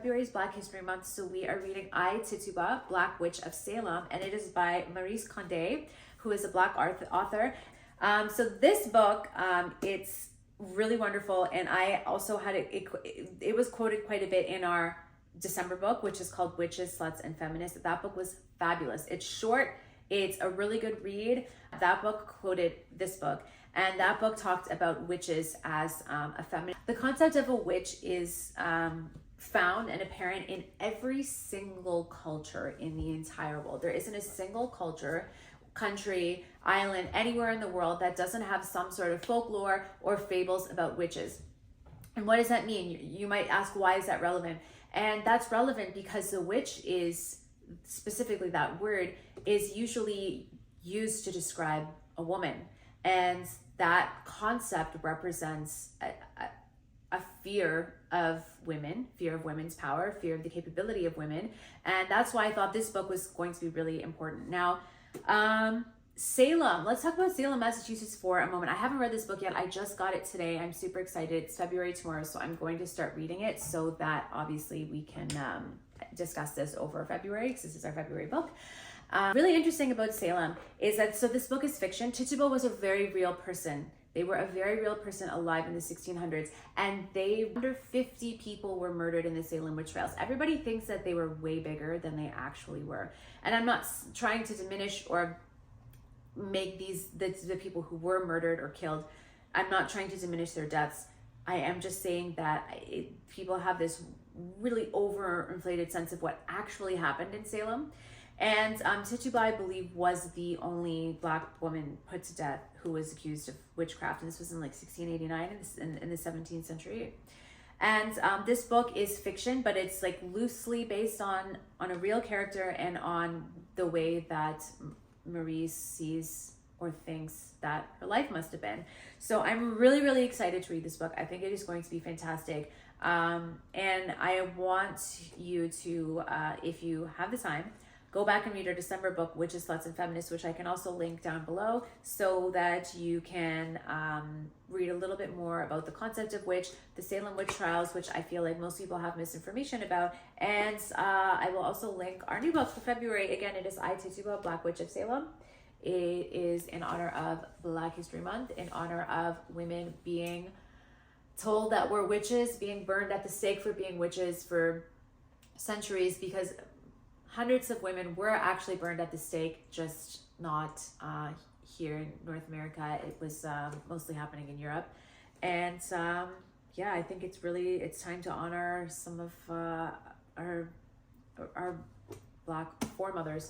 February is Black History Month, so we are reading I Tituba, Black Witch of Salem, and it is by Maryse Condé, who is a Black author. So this book, it's really wonderful, and I also had it was quoted quite a bit in our December book, which is called Witches, Sluts, and Feminists. That book was fabulous. It's short, it's a really good read. That book quoted this book, and that book talked about witches as a feminist. The concept of a witch is found and apparent in every single culture in the entire world. There isn't a single culture, country, island, anywhere in the world that doesn't have some sort of folklore or fables about witches. And what does that mean? You might ask, why is that relevant? And that's relevant because the witch is, specifically that word, is usually used to describe a woman. And that concept represents a fear of women, fear of women's power, fear of the capability of women. And that's why I thought this book was going to be really important. Now, Salem, let's talk about Salem, Massachusetts for a moment. I haven't read this book yet. I just got it today. I'm super excited. It's February tomorrow, so I'm going to start reading it so that obviously we can discuss this over February, because this is our February book. Really interesting about Salem is that, so this book is fiction. Tituba was a very real person. They were a very real person alive in the 1600s, and under 50 people were murdered in the Salem witch trials. Everybody thinks that they were way bigger than they actually were. And I'm not trying to diminish or make the people who were murdered or killed, I'm not trying to diminish their deaths. I am just saying that people have this really overinflated sense of what actually happened in Salem. And Tituba, I believe, was the only Black woman put to death who was accused of witchcraft. And this was in like 1689 in the 17th century. And this book is fiction, but it's like loosely based on a real character and on the way that Maryse sees or thinks that her life must have been. So I'm really, really excited to read this book. I think it is going to be fantastic. And I want you to, if you have the time, go back and read our December book, Witches, Sluts, and Feminists, which I can also link down below, so that you can read a little bit more about the concept of witch, the Salem witch trials, which I feel like most people have misinformation about. And I will also link our new book for February. Again, it is I Tituba, Black Witch of Salem. It is in honor of Black History Month, in honor of women being told that we're witches, being burned at the stake for being witches for centuries, because hundreds of women were actually burned at the stake, just not here in North America. It was mostly happening in Europe. And yeah, I think it's time to honor some of our Black foremothers.